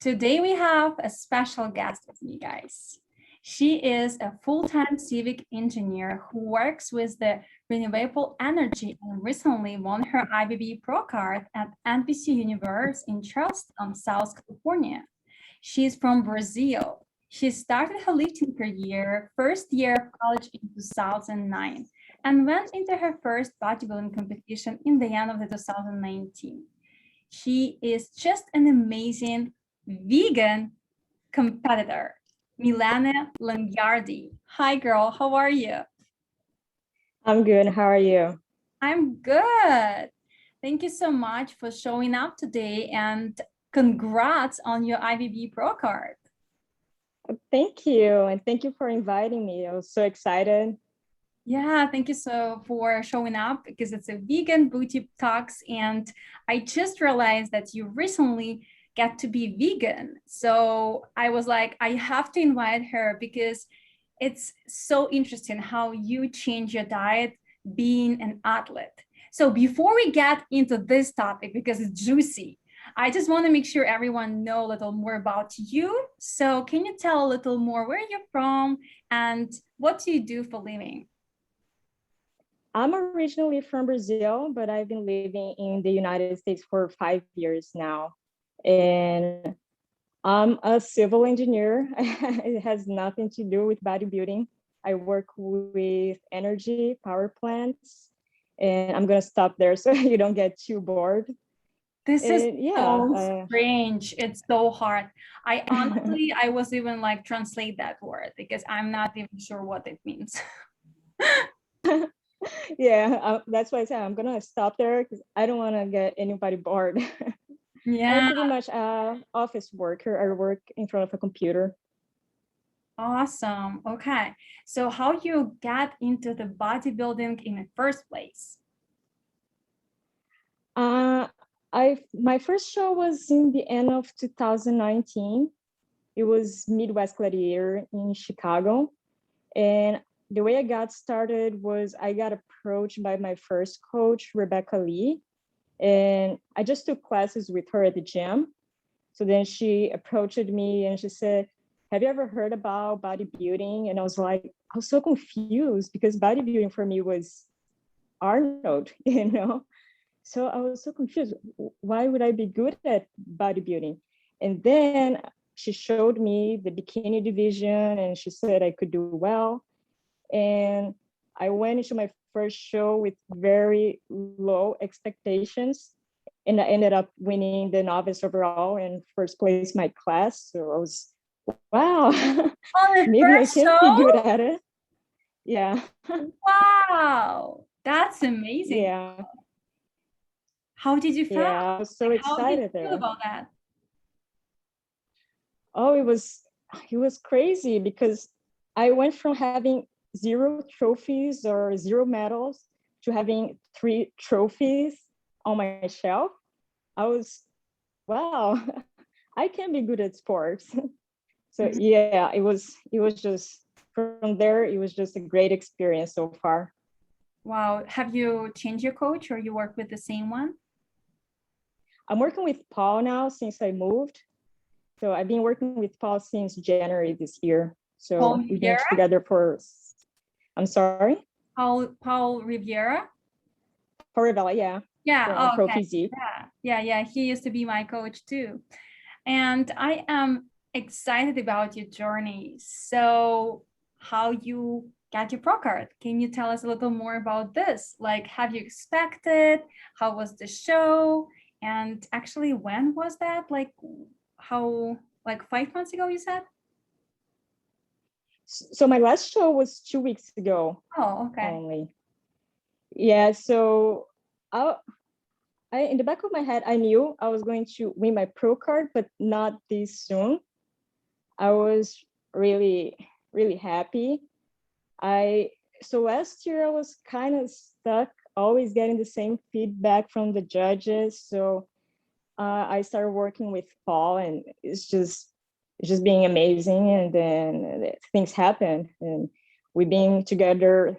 Today we have a special guest with me, guys. She is a full-time civic engineer who works with the renewable energy and recently won her IFBB Pro card at NPC Universe in Charleston, South California. She's from Brazil. She started her lifting career first year of college in 2009 and went into her first bodybuilding competition in the end of the 2019. She is just an amazing vegan competitor. Milene Lingiardi. Hi, girl. How are you? I'm good. How are you? I'm good. Thank you so much for showing up today and congrats on your IFBB Pro card. Thank you. And thank you for inviting me. I was so excited. Yeah, thank you for showing up because it's a vegan booty talks. And I just realized that you recently get to be vegan. So I was like, I have to invite her because it's so interesting how you change your diet being an athlete. So before we get into this topic, because it's juicy, I just want to make sure everyone know a little more about you. So can you tell a little more where you're from and what do you do for living? I'm originally from Brazil, but I've been living in the United States for 5 years now. And I'm a civil engineer. It has nothing to do with bodybuilding. I work with energy, power plants, and I'm going to stop there so you don't get too bored. This is so strange. It's so hard. I honestly, I was even like translate that word because I'm not even sure what it means. Yeah, that's why I said I'm gonna stop there because I don't want to get anybody bored. Yeah, I'm pretty much an office worker. I work in front of a computer. awesome. Okay, so how you got into the bodybuilding in the first place? My first show was in the end of 2019. It was Midwest Gladiator in Chicago, and the way I got started was I got approached by my first coach, Rebecca Lee, and I just took classes with her at the gym. So then she approached me and she said, "Have you ever heard about bodybuilding?" And I was like, I was so confused because bodybuilding for me was Arnold, you know? So I was so confused. Why would I be good at bodybuilding? And then she showed me the bikini division and she said I could do well. And I went into my first show with very low expectations. And I ended up winning the novice overall and first place my class. So I was, wow, maybe I can be good at it. Yeah. Wow, that's amazing. Yeah. How did you feel? Yeah, I was so excited there. How did you feel about that? Oh, it was crazy because I went from having 0 trophies or 0 medals to having 3 trophies on my shelf. I was, wow, I can be good at sports. So yeah, it was just from there, it was just a great experience so far. Wow. Have you changed your coach or you work with the same one? I'm working with Paul now since I moved. So I've been working with Paul since January this year. So we've been together for, I'm sorry? Paul Riviera? Paul Riviera, yeah. Yeah, Pro Physique. Yeah. He used to be my coach too. And I am excited about your journey. So how you got your pro card? Can you tell us a little more about this? Like, have you expected? How was the show? And actually, when was that? Like, like 5 months ago, you said? So my last show was 2 weeks ago. Oh, okay. Only. Yeah, so I in the back of my head, I knew I was going to win my pro card, but not this soon. I was really, really happy. So last year I was kind of stuck, always getting the same feedback from the judges. So I started working with Paul, and it's just being amazing. And then things happen, and we've been together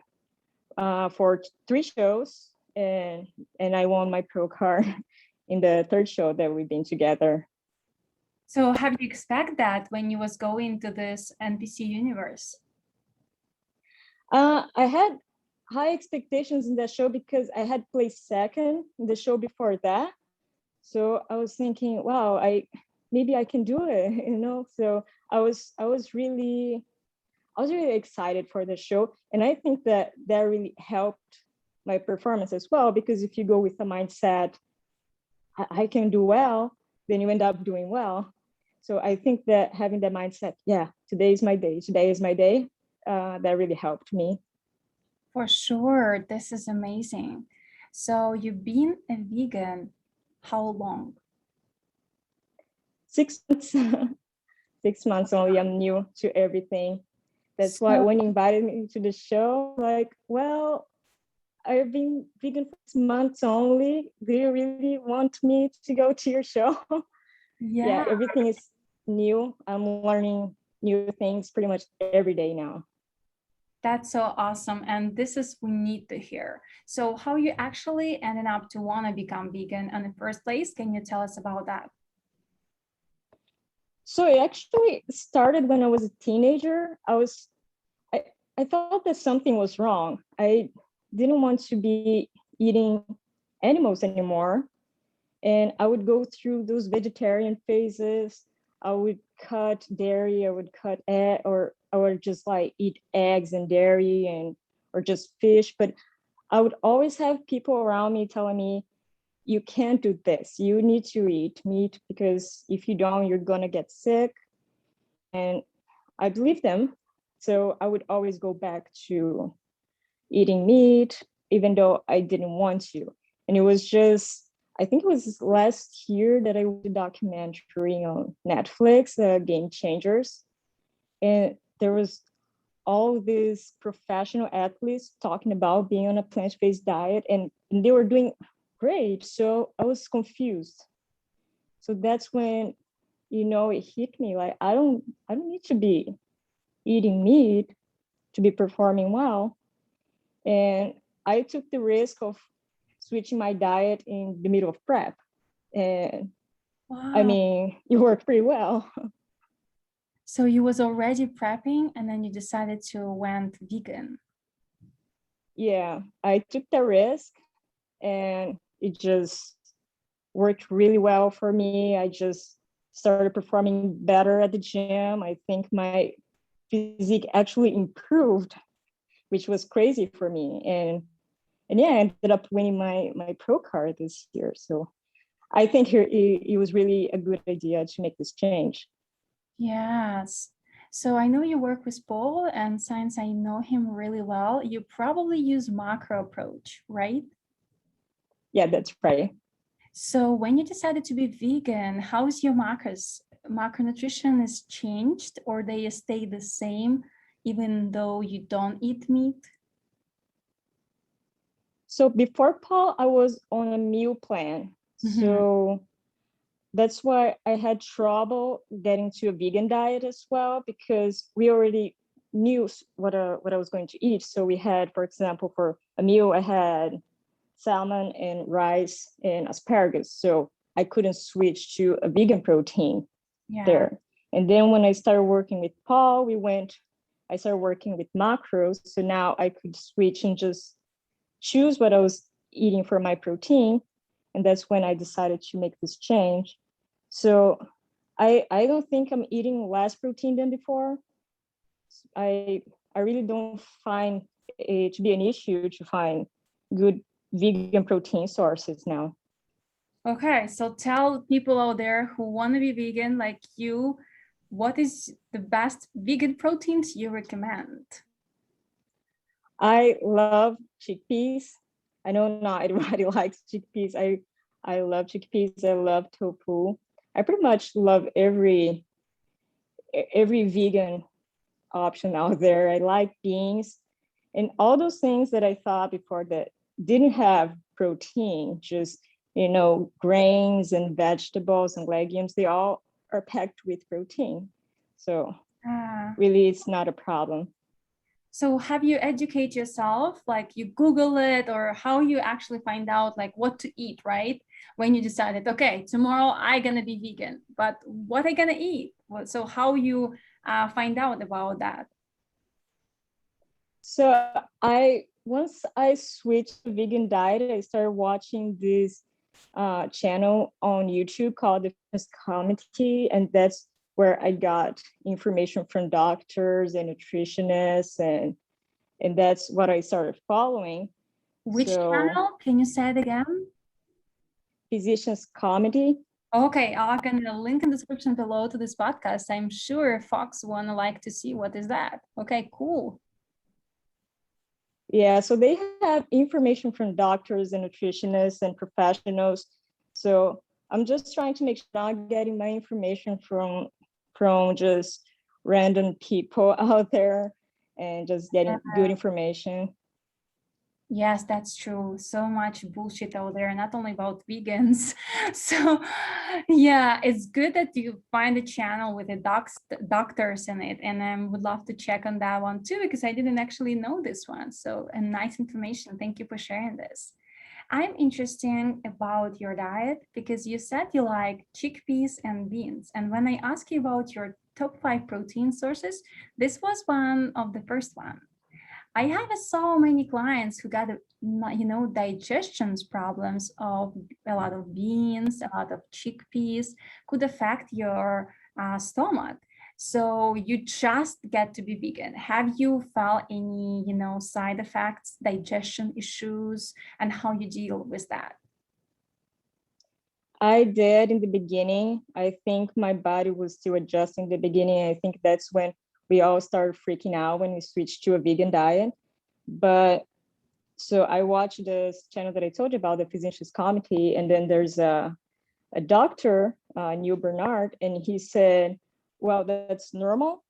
for 3 shows, and I won my pro card in the 3rd show that we've been together. So have you expect that when you was going to this NPC Universe? I had high expectations in that show because I had placed second in the show before that. So I was thinking, wow, maybe I can do it, you know. So I was really excited for the show, and I think that really helped my performance as well. Because if you go with the mindset, I can do well, then you end up doing well. So I think that having that mindset, yeah, today is my day. Today is my day. That really helped me. For sure, this is amazing. So you've been a vegan how long? 6 months. 6 months only. I'm new to everything. That's why So when you invited me to the show, like, well, I've been vegan for 6 months only. Do you really want me to go to your show? Yeah, yeah, everything is new. I'm learning new things pretty much every day now. that's so awesome. And this is we need to hear. So how you actually ended up to want to become vegan in the first place? Can you tell us about that? So it actually started when I was a teenager. I, I thought that something was wrong. I didn't want to be eating animals anymore. And I would go through those vegetarian phases. I would cut dairy, I would cut egg, or I would just like eat eggs and dairy and or just fish. But I would always have people around me telling me, you can't do this. You need to eat meat because if you don't, you're gonna get sick. And I believe them. So I would always go back to eating meat, even though I didn't want to. And it was just, I think it was last year that I watched a documentary on Netflix, Game Changers. And there was all these professional athletes talking about being on a plant-based diet, and they were doing great. So I was confused. So that's when, it hit me like, I don't need to be eating meat to be performing well. And I took the risk of switching my diet in the middle of prep. And I Wow. mean, it worked pretty well. So you was already prepping and then you decided to went vegan. Yeah, I took the risk and it just worked really well for me. I just started performing better at the gym. I think my physique actually improved, which was crazy for me. And yeah, I ended up winning my pro card this year. So I think it was really a good idea to make this change. Yes. So I know you work with Paul, and since I know him really well, you probably use macro approach, right? Yeah, that's right. So when you decided to be vegan, how's your macros? Macronutrition is changed or they stay the same even though you don't eat meat? So before Paul, I was on a meal plan. Mhm. So that's why I had trouble getting to a vegan diet as well, because we already knew what I was going to eat. So we had, for example, for a meal, I had salmon and rice and asparagus. So I couldn't switch to a vegan protein Yeah. there. And then when I started working with Paul, I started working with macros. So now I could switch and just choose what I was eating for my protein. And that's when I decided to make this change. So I don't think I'm eating less protein than before. I I really don't find it to be an issue to find good vegan protein sources now. Okay, so tell people out there who want to be vegan like you, what is the best vegan proteins you recommend? I love chickpeas. I know not everybody likes chickpeas. I love chickpeas. I love tofu. I pretty much love every vegan option out there. I like beans and all those things that I thought before that didn't have protein, just grains and vegetables and legumes, they all are packed with protein. So Ah. really it's not a problem. So have you educate yourself, like you Google it or how you actually find out like what to eat, right? when you decided, okay, tomorrow I'm gonna be vegan, but what I gonna eat? So how you find out about that? So once I switched to vegan diet, I started watching this channel on YouTube called the Fitness Committee, and that's where I got information from doctors and nutritionists, and that's what I started following. Which channel? Can you say it again? Physicians Committee. Okay, I'll gonna link in the description below to this podcast. I'm sure Fox wanna like to see what is that. Okay, cool. Yeah, so they have information from doctors and nutritionists and professionals. So I'm just trying to make sure I'm not getting my information from just random people out there, and just getting good information. Yes, that's true. So much bullshit out there, not only about vegans. So yeah, it's good that you find a channel with the doctors in it. And I would love to check on that one too, because I didn't actually know this one. So a nice information. Thank you for sharing this. I'm interested about your diet because you said you like chickpeas and beans. And when I asked you about your top 5 protein sources, this was one of the first one. I have so many clients who got, digestion problems of a lot of beans, a lot of chickpeas could affect your stomach. So you just get to be vegan. Have you felt any, side effects, digestion issues, and how you deal with that? I did in the beginning. I think my body was still adjusting in the beginning. I think that's when we all started freaking out when we switched to a vegan diet. But so I watched this channel that I told you about, the Physicians Committee, and then there's a doctor, Neil Bernard, and he said, well, that's normal.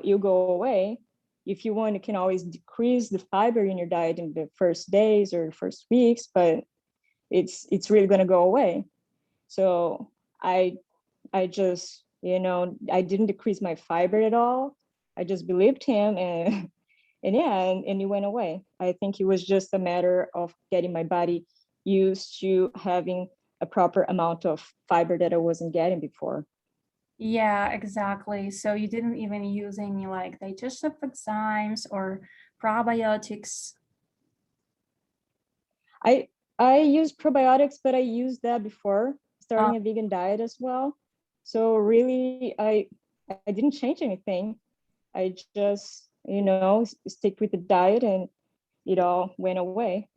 You'll go away. If you want, you can always decrease the fiber in your diet in the first days or first weeks, but it's really going to go away. So I just, I didn't decrease my fiber at all. I just believed him, and and it went away. I think it was just a matter of getting my body used to having a proper amount of fiber that I wasn't getting before. Yeah, exactly. So you didn't even use any like digestive enzymes or probiotics? I use probiotics, but I used that before starting a vegan diet as well. So really, I didn't change anything. I just, stick with the diet, and it all went away.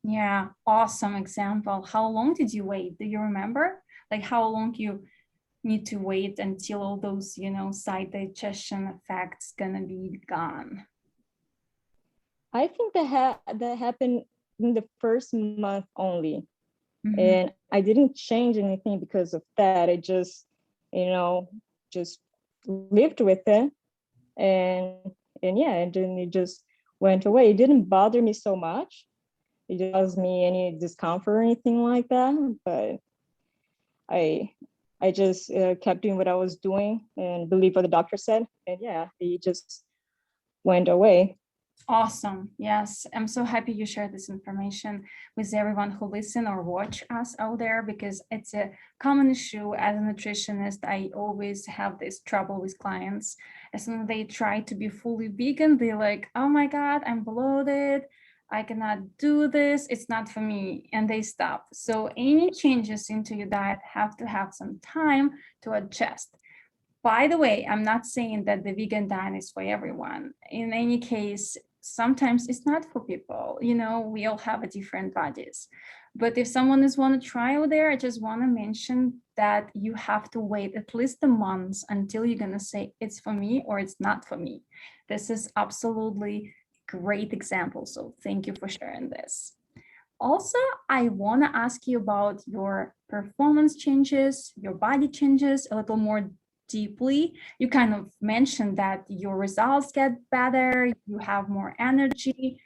Yeah, awesome example. How long did you wait? Do you remember? Like how long you need to wait until all those, side digestion effects gonna be gone? I think that happened in the first month only. Mm-hmm. And I didn't change anything because of that. I just, just lived with it, and yeah, and then it just went away. It didn't bother me so much. It didn't cause me any discomfort or anything like that. But I just kept doing what I was doing and believe what the doctor said, and yeah, it just went away. Awesome. Yes, I'm so happy you shared this information with everyone who listen or watch us out there, because it's a common issue. As a nutritionist, I always have this trouble with clients. As soon as they try to be fully vegan, they're like, oh my God, I'm bloated. I cannot do this. It's not for me. And they stop. So any changes into your diet have to have some time to adjust. By the way, I'm not saying that the vegan diet is for everyone. In any case, sometimes it's not for people. We all have a different bodies. But if someone is want to try out there, I just want to mention that you have to wait at least a month until you're going to say it's for me or it's not for me. This is absolutely great example. So thank you for sharing this. Also, I want to ask you about your performance changes, your body changes a little more deeply. You kind of mentioned that your results get better, you have more energy.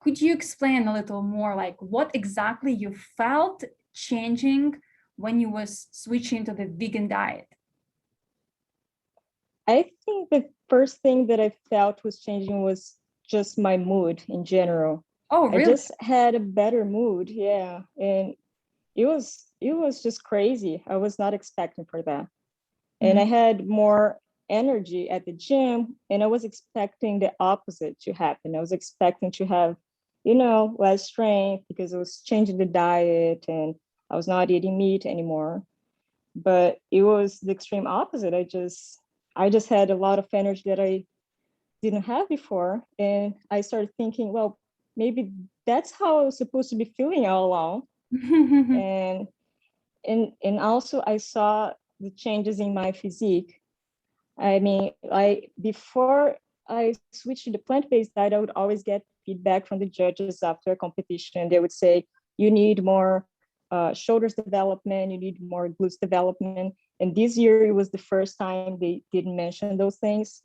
Could you explain a little more, like what exactly you felt changing when you was switching to the vegan diet? I think the first thing that I felt was changing was just my mood in general. Oh, really? I just had a better mood, yeah. And it was just crazy. I was not expecting for that. And I had more energy at the gym, and I was expecting the opposite to happen. I was expecting to have, less strength because I was changing the diet and I was not eating meat anymore. But it was the extreme opposite. I just had a lot of energy that I didn't have before. And I started thinking, well, maybe that's how I was supposed to be feeling all along. And and also I saw the changes in my physique. I mean, before I switched to the plant-based diet, I would always get feedback from the judges after a competition. They would say, you need more shoulders development, you need more glutes development. And this year, it was the first time they didn't mention those things.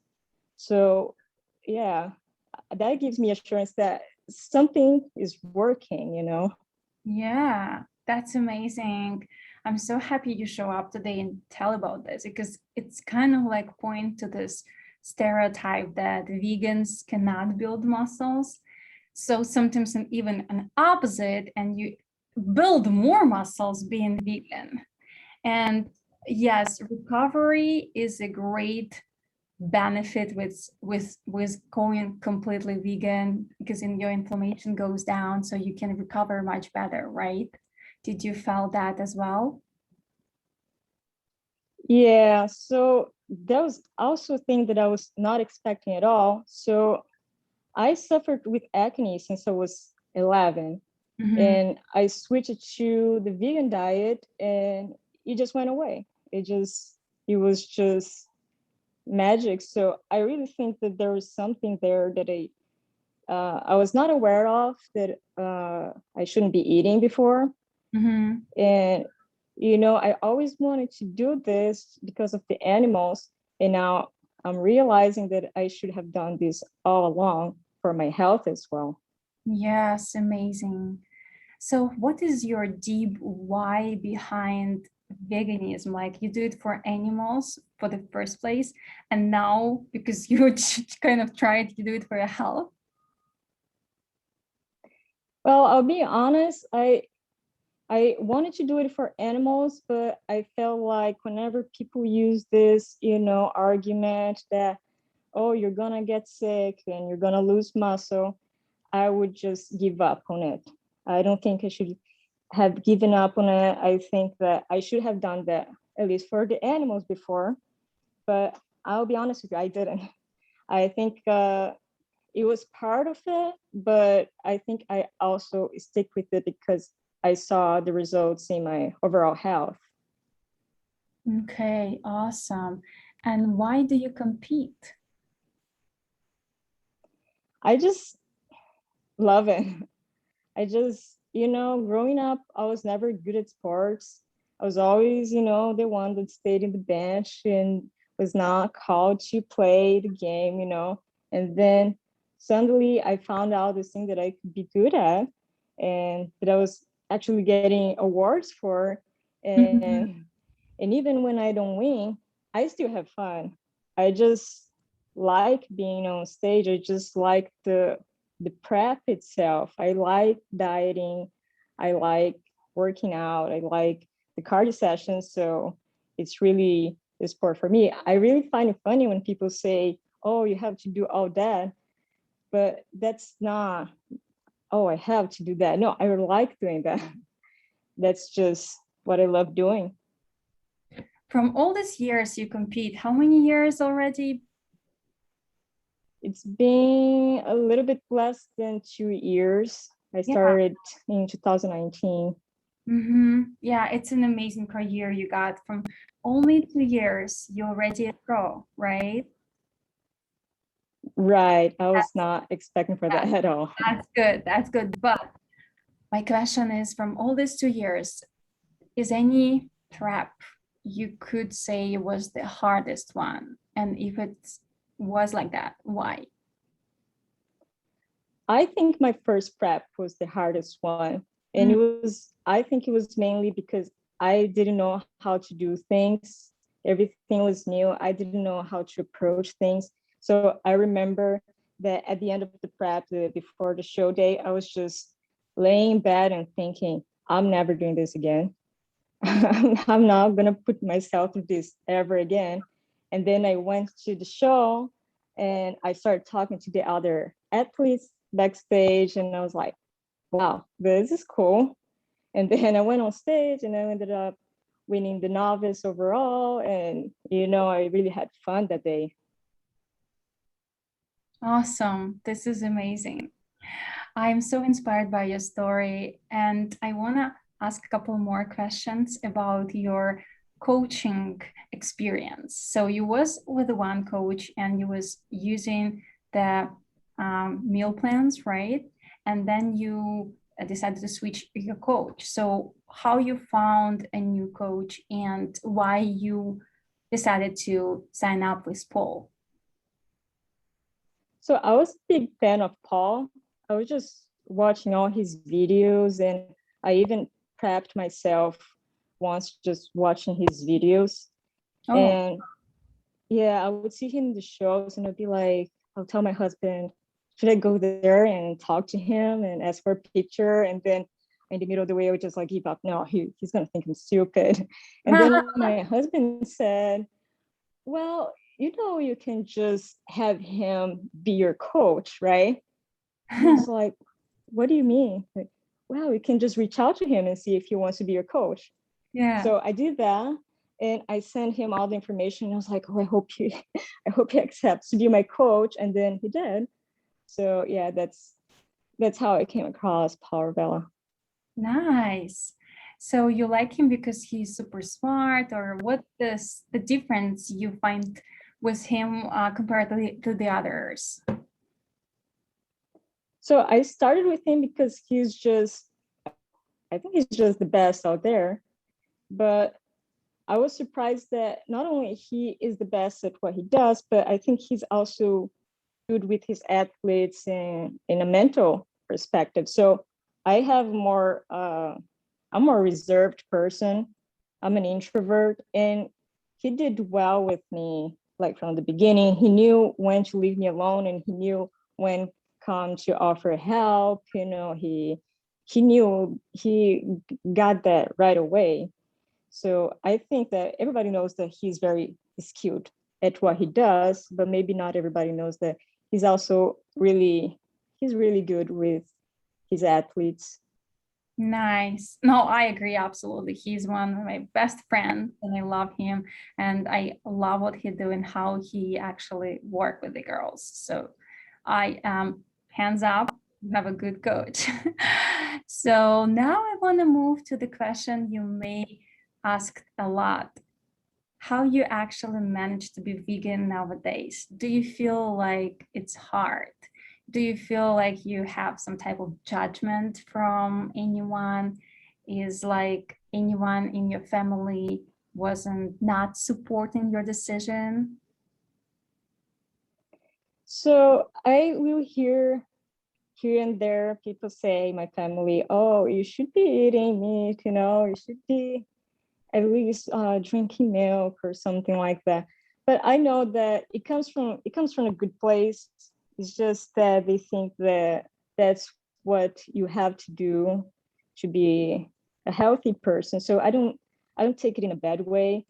So yeah, that gives me assurance that something is working. Yeah, that's amazing. I'm so happy you show up today and tell about this, because it's kind of like point to this stereotype that vegans cannot build muscles. So sometimes even an opposite, and you build more muscles being vegan. And yes, recovery is a great benefit with going completely vegan, because in your inflammation goes down, so you can recover much better, right? Did you feel that as well? Yeah, so that was also a thing that I was not expecting at all. So I suffered with acne since I was 11, and I switched to the vegan diet, and it just went away. It was just magic. So I really think that there was something there that I was not aware of, that I shouldn't be eating before. And I always wanted to do this because of the animals, and now I'm realizing that I should have done this all along for my health as well. Yes, amazing. So what is your deep why behind veganism? Like, you do it for animals for the first place, and now because you kind of tried to do it for your health. Well, I'll be honest, I wanted to do it for animals, but I felt like whenever people use this, argument that, oh, you're gonna get sick and you're gonna lose muscle, I would just give up on it. I don't think I should have given up on it. I think that I should have done that, at least for the animals before, but I'll be honest with you, I didn't. I think it was part of it, but I think I also stick with it because I saw the results in my overall health. Okay, awesome. And why do you compete? I just love it. Growing up, I was never good at sports. I was always, the one that stayed in the bench and was not called to play the game. And then suddenly I found out this thing that I could be good at and that I was actually getting awards for. And and even when I don't win, I still have fun. I just like being on stage. I just like the prep itself. I like dieting. I like working out. I like the cardio sessions. So it's really the sport for me. I really find it funny when people say, oh, you have to do all that. But that's not, oh, I have to do that. No, I like doing that. That's just what I love doing. From all these years you compete, how many years already? It's been a little bit less than 2 years. I started in 2019. Yeah, it's an amazing career you got. From only 2 years, you're already a pro, right? Right. I was not expecting for that at all. That's good. That's good. But my question is, from all these 2 years, is any prep you could say was the hardest one? And if it was like that, why? I think my first prep was the hardest one. And I think it was mainly because I didn't know how to do things. Everything was new. I didn't know how to approach things. So I remember that at the end of the prep, before the show day, I was just laying in bed and thinking, I'm never doing this again. I'm not gonna put myself through this ever again. And then I went to the show and I started talking to the other athletes backstage, and I was like, wow, this is cool. And then I went on stage and I ended up winning the novice overall. And, I really had fun that day. Awesome. This is amazing. I'm so inspired by your story, and I want to ask a couple more questions about your coaching experience. So you was with one coach and you was using the meal plans, right? And then you decided to switch your coach. So how you found a new coach and why you decided to sign up with Paul? So I was a big fan of Paul. I was just watching all his videos, and I even prepped myself once just watching his videos. Oh, And yeah, I would see him in the shows and I'd be like, I'll tell my husband, should I go there and talk to him and ask for a picture? And then in the middle of the way, I would just like give up. No, he's gonna think I'm stupid. And then my husband said, well, you can just have him be your coach, right? And I was like, what do you mean? Like, well, you can just reach out to him and see if he wants to be your coach. yeah. So I did that, and I sent him all the information. I was like, oh, I hope he accepts to be my coach. And then he did. So yeah, that's how I came across Power Bella. Nice. So you like him because he's super smart, or what is the difference you find with him compared to the others? So I started with him because I think he's just the best out there. But I was surprised that not only he is the best at what he does, but I think he's also good with his athletes in a mental perspective. So I have I'm a more reserved person. I'm an introvert, and he did well with me, like from the beginning. He knew when to leave me alone, and he knew when come to offer help. He knew he got that right away. So I think that everybody knows that he's very skilled at what he does, but maybe not everybody knows that he's also he's really good with his athletes. Nice. No, I agree absolutely. He's one of my best friends and I love him, and I love what he do and how he actually work with the girls. So I hands up, you have a good coach. So now I want to move to the question you may ask a lot. How you actually manage to be vegan nowadays? Do you feel like it's hard? Do you feel like you have some type of judgment from anyone? Is like anyone in your family wasn't not supporting your decision? So I will hear here and there people say, my family, oh, you should be eating meat, you should be at least drinking milk or something like that. But I know that it comes from a good place. It's just that they think that that's what you have to do to be a healthy person. So I don't take it in a bad way.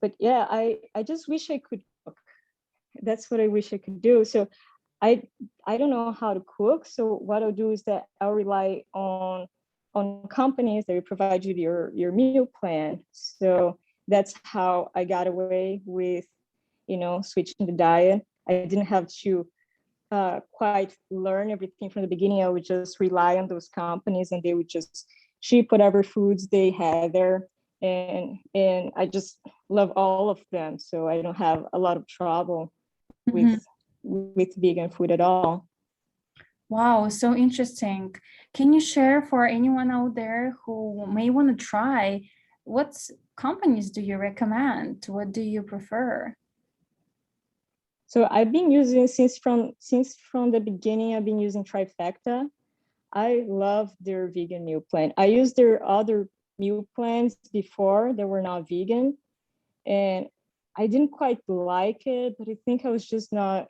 But yeah, I just wish I could cook. That's what I wish I could do. So I I don't know how to cook. So what I'll do is that I'll rely on companies that will provide you your meal plan. So that's how I got away with, switching the diet. I didn't have to quite learn everything from the beginning. I would just rely on those companies, and they would just ship whatever foods they had there. And I just love all of them. So I don't have a lot of trouble with with vegan food at all. Wow, so interesting. Can you share for anyone out there who may want to try, what companies do you recommend? What do you prefer? So I've been using since from the beginning, I've been using Trifecta. I love their vegan meal plan. I used their other meal plans before that were not vegan, and I didn't quite like it, but I think I was just not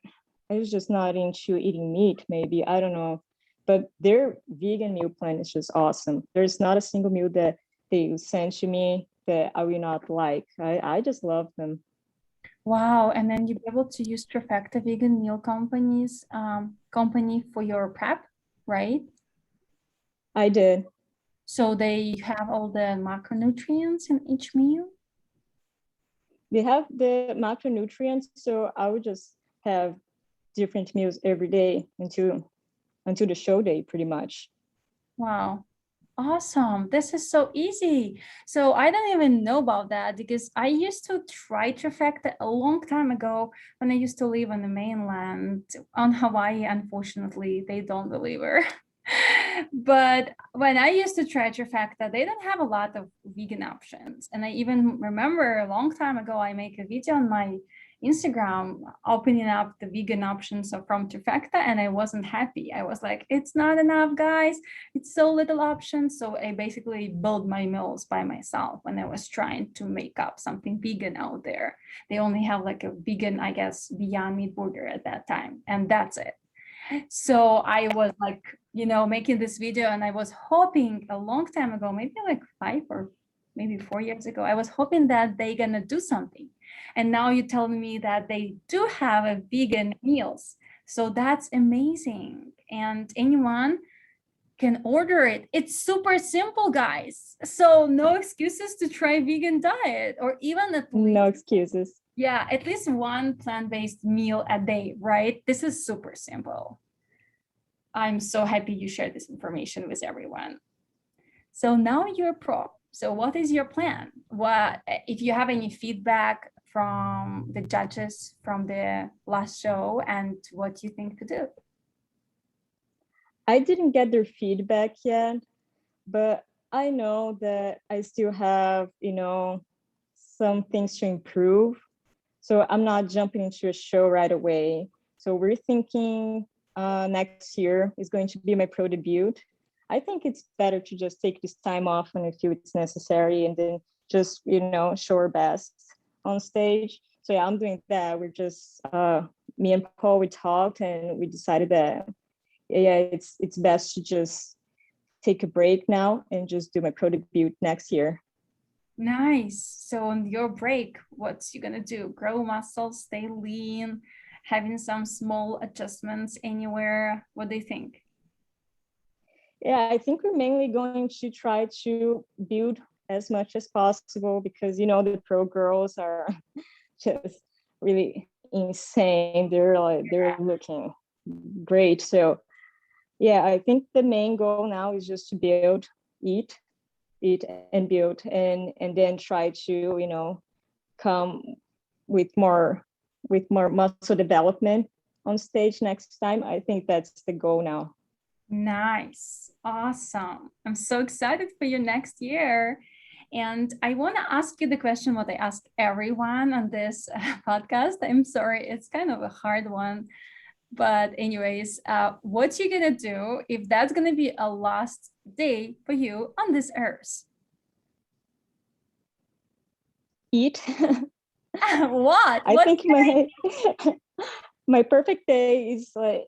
into eating meat, maybe. I don't know. but their vegan meal plan is just awesome. There's not a single meal that they send to me that I will not like. I just love them. Wow. And then you'll be able to use Trifecta Vegan Meal company for your prep, right? I did. So they have all the macronutrients in each meal? They have the macronutrients, so I would just have different meals every day until the show day, pretty much. Wow. Awesome. This is so easy. So I don't even know about that because I used to try Trifecta a long time ago when I used to live on the mainland. On Hawaii, unfortunately, they don't deliver. But when I used to try Trifecta, they don't have a lot of vegan options. And I even remember a long time ago, I make a video on my Instagram opening up the vegan options from Trifecta, and I wasn't happy. I was like, it's not enough, guys. It's so little options. So I basically built my meals by myself when I was trying to make up something vegan out there. They only have like a vegan, I guess, Beyond Meat burger at that time, and that's it. So I was like, making this video, and I was hoping a long time ago, maybe like 5 or maybe 4 years ago, I was hoping that they're gonna do something. And now you're telling me that they do have a vegan meals. So that's amazing. And anyone can order it. It's super simple, guys. So no excuses to try vegan diet, or even at least, no excuses. Yeah, at least one plant-based meal a day, right? This is super simple. I'm so happy you shared this information with everyone. So now you're pro. So what is your plan? What, if you have any feedback from the judges from the last show, and what you think to do? I didn't get their feedback yet, but I know that I still have, some things to improve. So I'm not jumping into a show right away. So we're thinking next year is going to be my pro debut. I think it's better to just take this time off when I feel it's necessary, and then just, show our best on stage. So yeah, I'm doing that. We're just, me and Paul, we talked and we decided that, yeah, it's best to just take a break now and just do my pro debut next year. Nice. So on your break, what's you gonna do? Grow muscles, stay lean, having some small adjustments anywhere? What do you think? Yeah, I think we're mainly going to try to build as much as possible, because the pro girls are just really insane. They're looking great. So yeah, I think the main goal now is just to build, eat and build, and then try to come with more muscle development on stage next time. I think that's the goal now. Nice. Awesome. I'm so excited for your next year. And I want to ask you the question what I ask everyone on this podcast. I'm sorry, it's kind of a hard one. But anyways, what you gonna do if that's gonna be a last day for you on this earth? Eat. What? I think my perfect day is like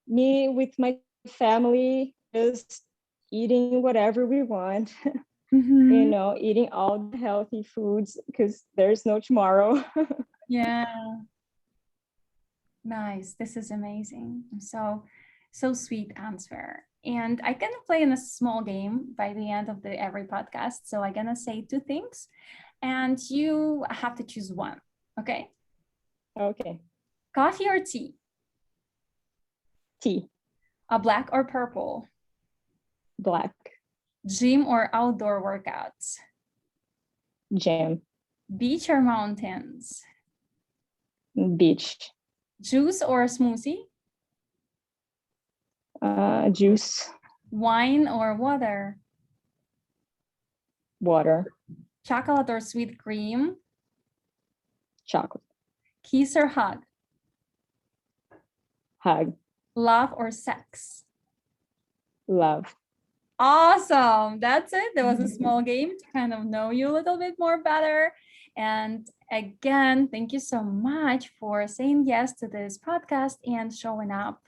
me with my family, just eating whatever we want. Eating all the healthy foods, because there's no tomorrow. Yeah. Nice. This is amazing. So sweet answer. And I'm gonna play in a small game by the end of every podcast. So I'm gonna say 2 things, and you have to choose one. Okay? Okay. Coffee or tea? Tea. A black or purple? Black. Gym or outdoor workouts? Gym. Beach or mountains? Beach. Juice or smoothie? Juice. Wine or water? Water. Chocolate or sweet cream? Chocolate. Kiss or hug? Hug. Love or sex? Love. Awesome. That's it. There was a small game to kind of know you a little bit more better. And again, thank you so much for saying yes to this podcast and showing up.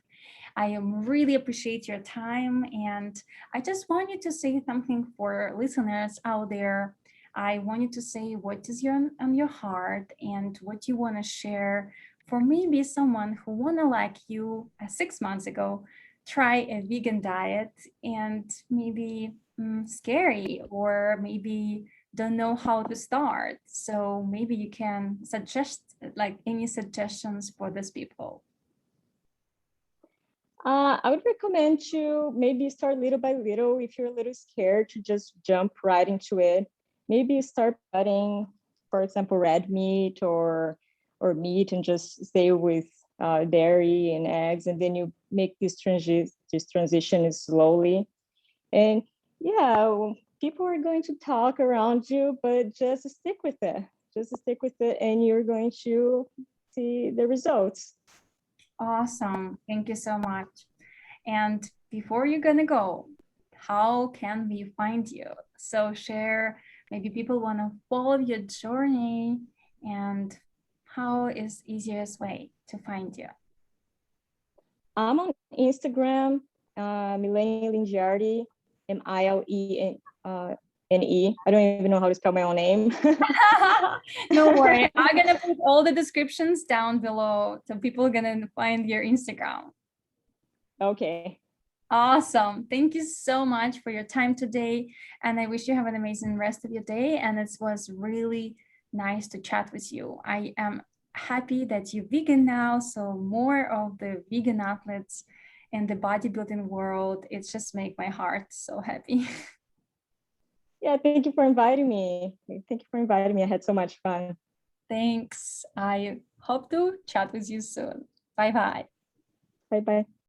I really appreciate your time. And I just want you to say something for listeners out there. I want you to say what is on your heart and what you want to share for maybe someone who want to, like you, 6 months ago, try a vegan diet and maybe scary, or maybe don't know how to start. So maybe you can suggest like any suggestions for these people. I would recommend to maybe start little by little. If you're a little scared to just jump right into it, maybe start cutting, for example, red meat or meat, and just stay with dairy and eggs, and then you make this transition slowly. And yeah, people are going to talk around you, but just stick with it. Just stick with it, and you're going to see the results. Awesome. Thank you so much. And before you're gonna go, how can we find you? So share, maybe people want to follow your journey, and how is easiest way to find you? I'm on Instagram, Milene Lingiardi, Milene. I don't even know how to spell my own name. No worry. I'm gonna put all the descriptions down below so people are gonna find your Instagram. Okay. Awesome. Thank you so much for your time today. And I wish you have an amazing rest of your day. And it was really nice to chat with you. I am happy that you're vegan now. So more of the vegan athletes in the bodybuilding world, it just makes my heart so happy. Yeah, thank you for inviting me. Thank you for inviting me. I had so much fun. Thanks. I hope to chat with you soon. Bye-bye. Bye-bye.